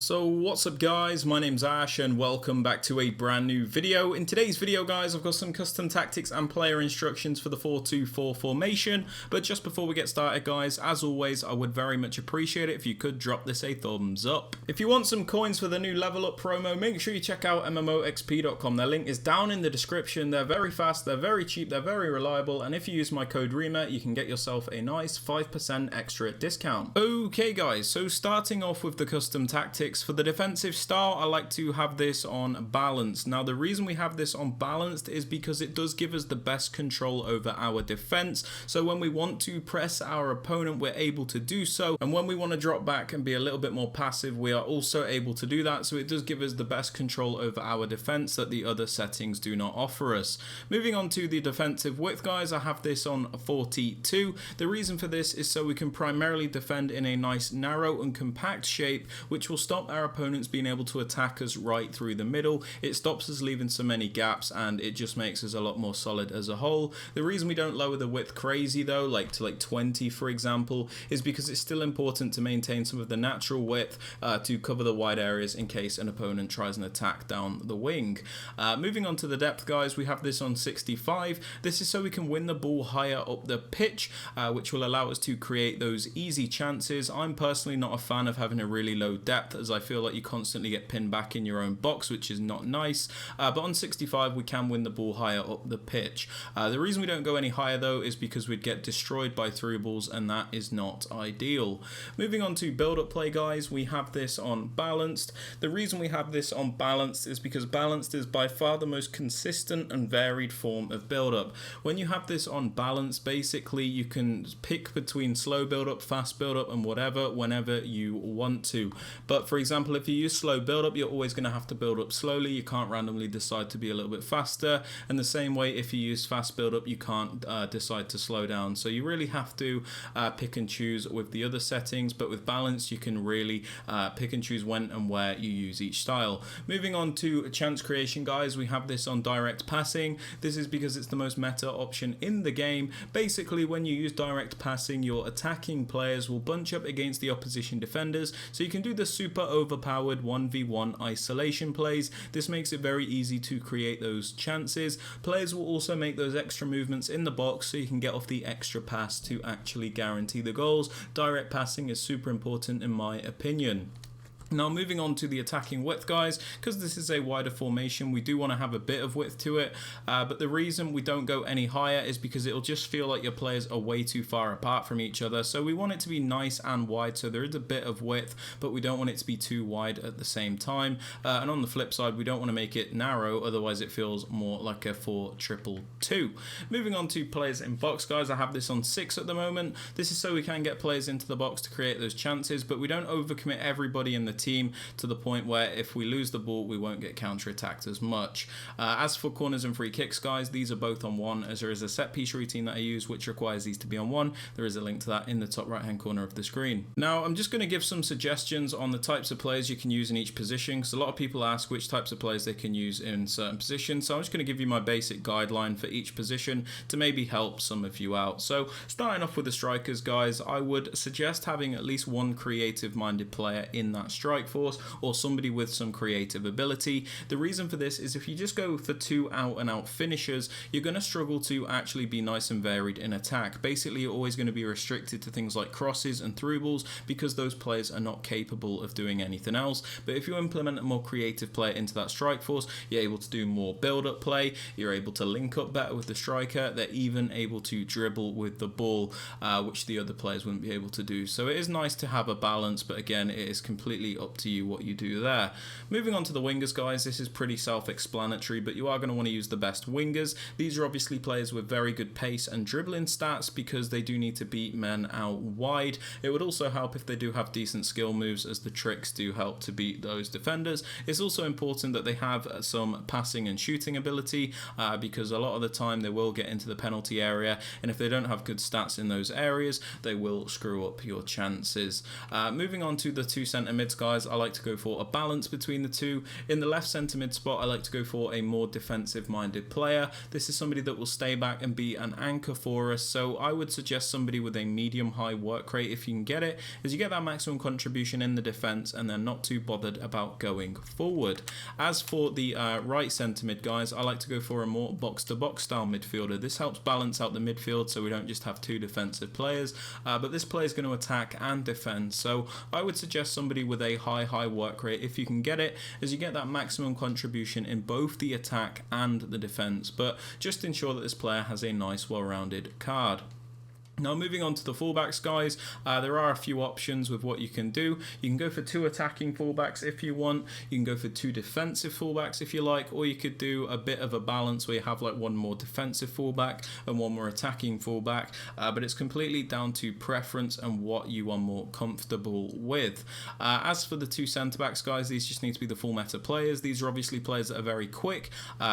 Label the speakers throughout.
Speaker 1: So what's up guys, my name's Ash and welcome back to a brand new video. In today's video guys, I've got some custom tactics and player instructions for the 4-2-4 formation, but just before we get started guys, as always I would very much appreciate it if you could drop this a thumbs up. If you want some coins for the new level up promo, make sure you check out MMOXP.com. Their link is down in the description. They're very fast, they're very cheap, they're very reliable, and if you use my code Rema you can get yourself a nice 5% extra discount. Okay guys, so starting off with the custom tactics. For the defensive style, I like to have this on balanced. Now the reason we have this on balanced is because it does give us the best control over our defense. So when we want to press our opponent, we're able to do so, and when we want to drop back and be a little bit more passive, we are also able to do that. So it does give us the best control over our defense that the other settings do not offer us. Moving on to the defensive width guys, I have this on 42. The reason for this is so we can primarily defend in a nice narrow and compact shape, which will stop our opponents being able to attack us right through the middle. It stops us leaving so many gaps and it just makes us a lot more solid as a whole. The reason we don't lower the width crazy though, like to 20 for example, is because it's still important to maintain some of the natural width to cover the wide areas in case an opponent tries an attack down the wing. Moving on to the depth guys, we have this on 65. This is so we can win the ball higher up the pitch, which will allow us to create those easy chances. I'm personally not a fan of having a really low depth, as I feel like you constantly get pinned back in your own box, which is not nice, but on 65 we can win the ball higher up the pitch. The reason we don't go any higher though is because we'd get destroyed by through balls, and that is not ideal. Moving on to build up play guys, we have this on balanced. The reason we have this on balanced is because balanced is by far the most consistent and varied form of build up. When you have this on balanced, basically you can pick between slow build up, fast build up, and whatever whenever you want to. But for example, if you use slow build up, you're always going to have to build up slowly. You can't randomly decide to be a little bit faster, and the same way if you use fast build up, you can't decide to slow down. So you really have to pick and choose with the other settings, but with balance you can really pick and choose when and where you use each style. Moving on to chance creation guys, we have this on direct passing. This is because it's the most meta option in the game. Basically when you use direct passing, your attacking players will bunch up against the opposition defenders, so you can do the super overpowered 1v1 isolation plays. This makes it very easy to create those chances. Players will also make those extra movements in the box so you can get off the extra pass to actually guarantee the goals. Direct passing is super important in my opinion. Now moving on to the attacking width guys, because this is a wider formation, we do want to have a bit of width to it, but the reason we don't go any higher is because it'll just feel like your players are way too far apart from each other. So we want it to be nice and wide, so there is a bit of width, but we don't want it to be too wide at the same time. And on the flip side, we don't want to make it narrow, otherwise it feels more like a 4-2-2. Moving on to players in box guys, I have this on 6 at the moment. This is so we can get players into the box to create those chances, but we don't overcommit everybody in the team to the point where if we lose the ball we won't get counter-attacked as much. As for corners and free kicks guys, these are both on 1, as there is a set piece routine that I use which requires these to be on 1. There is a link to that in the top right hand corner of the screen. Now I'm just going to give some suggestions on the types of players you can use in each position, because a lot of people ask which types of players they can use in certain positions, so I'm just going to give you my basic guideline for each position to maybe help some of you out. So starting off with the strikers guys, I would suggest having at least one creative minded player in that strike force, or somebody with some creative ability. The reason for this is if you just go for 2 out and out finishers, you're going to struggle to actually be nice and varied in attack. Basically you're always going to be restricted to things like crosses and through balls because those players are not capable of doing anything else. But if you implement a more creative player into that strike force, you're able to do more build up play, you're able to link up better with the striker, they're even able to dribble with the ball, which the other players wouldn't be able to do. So it is nice to have a balance, but again it is completely up to you what you do there. Moving on to the wingers guys, this is pretty self-explanatory, but you are going to want to use the best wingers. These are obviously players with very good pace and dribbling stats because they do need to beat men out wide. It would also help if they do have decent skill moves, as the tricks do help to beat those defenders. It's also important that they have some passing and shooting ability, because a lot of the time they will get into the penalty area, and if they don't have good stats in those areas they will screw up your chances. Moving on to the 2 centre mids guys, I like to go for a balance between the two. In the left centre mid spot, I like to go for a more defensive minded player. This is somebody that will stay back and be an anchor for us, so I would suggest somebody with a medium high work rate if you can get it, as you get that maximum contribution in the defence and they're not too bothered about going forward. As for the right centre mid guys, I like to go for a more box to box style midfielder. This helps balance out the midfield so we don't just have two defensive players, but this player is going to attack and defend, so I would suggest somebody with a high work rate if you can get it, as you get that maximum contribution in both the attack and the defense, but just ensure that this player has a nice well-rounded card. Now moving on to the fullbacks guys, there are a few options with what you can do. You can go for 2 attacking fullbacks if you want, you can go for 2 defensive fullbacks if you like, or you could do a bit of a balance where you have like 1 more defensive fullback and 1 more attacking fullback, but it's completely down to preference and what you are more comfortable with. As for the 2 centre backs guys, these just need to be the full meta players. These are obviously players that are very quick,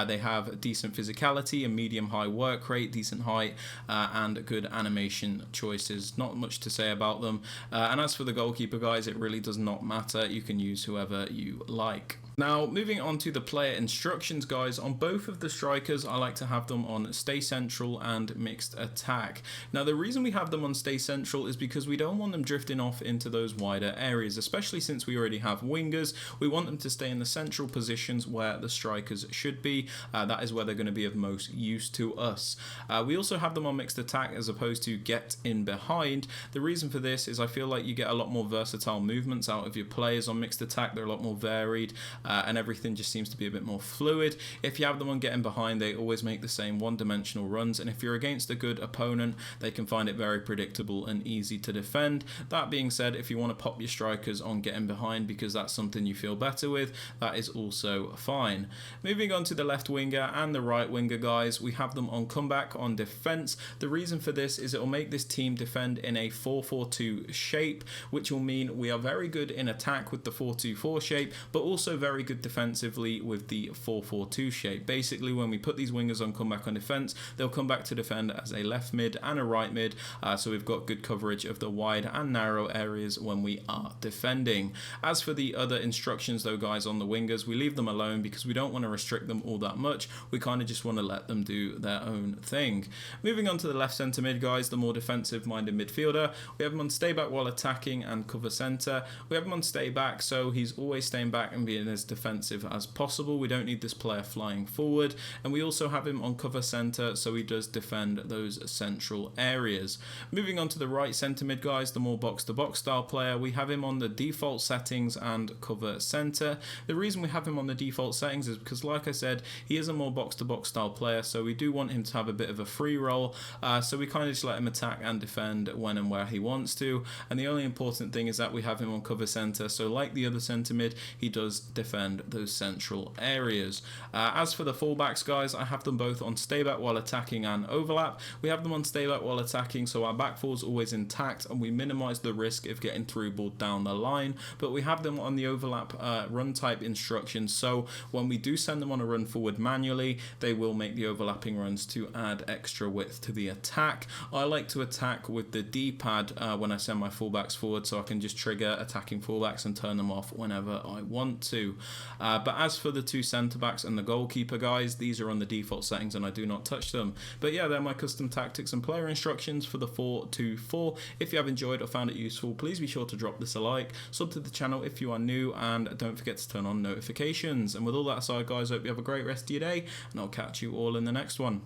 Speaker 1: they have decent physicality, a medium high work rate, decent height, and good animation choices. Not much to say about them, and as for the goalkeeper guys, it really does not matter, you can use whoever you like. Now moving on to the player instructions guys, on both of the strikers I like to have them on stay central and mixed attack. Now the reason we have them on stay central is because we don't want them drifting off into those wider areas, especially since we already have wingers. We want them to stay in the central positions where the strikers should be. That is where they're going to be of most use to us. We also have them on mixed attack as opposed to get in behind. The reason for this is I feel like you get a lot more versatile movements out of your players on mixed attack. They're a lot more varied, and everything just seems to be a bit more fluid. If you have them on getting behind, they always make the same one-dimensional runs, and if you're against a good opponent, they can find it very predictable and easy to defend. That being said, if you want to pop your strikers on getting behind because that's something you feel better with, that is also fine. Moving on to the left winger and the right winger guys, we have them on comeback on defense. The reason for this is it will make this team defend in a 4-4-2 shape, which will mean we are very good in attack with the 4-2-4 shape, but also very good defensively with the 4-4-2 shape. Basically, when we put these wingers on comeback on defense, they'll come back to defend as a left mid and a right mid, so we've got good coverage of the wide and narrow areas when we are defending. As for the other instructions though guys on the wingers, we leave them alone because we don't want to restrict them all that much. We kind of just want to let them do their own thing. Moving on to the left centre mid guys, the more defensive minded midfielder, we have him on stay back while attacking and cover centre. We have him on stay back, so he's always staying back and being as defensive as possible. We don't need this player flying forward, and we also have him on cover centre, so he does defend those central areas. Moving on to the right centre mid guys, the more box to box style player, we have him on the default settings and cover centre. The reason we have him on the default settings is because, like I said, he is a more box to box style player, so we do want him to have a bit of a free roll, so we kind of just let him attack and defend when and where he wants to. And the only important thing is that we have him on cover centre, so like the other centre mid, he does defend those central areas. As for the fullbacks guys, I have them both on stay back while attacking and overlap. We have them on stay back while attacking, so our back four is always intact and we minimise the risk of getting through ball down the line, but we have them on the overlap run type instructions, so when we do send them on a run forward manually, they will make the overlapping runs to add extra width to the attack. I like to attack with the D-pad when I send my fullbacks forward, so I can just trigger attacking fullbacks and turn them off whenever I want to. But as for the 2 centre backs and the goalkeeper guys, these are on the default settings and I do not touch them. But yeah, they're my custom tactics and player instructions for the 4-2-4. If you have enjoyed or found it useful, please be sure to drop this a like, sub to the channel if you are new, and don't forget to turn on notifications. And with all that aside guys, I hope you have a great rest of your day, and I'll catch you all in the next one.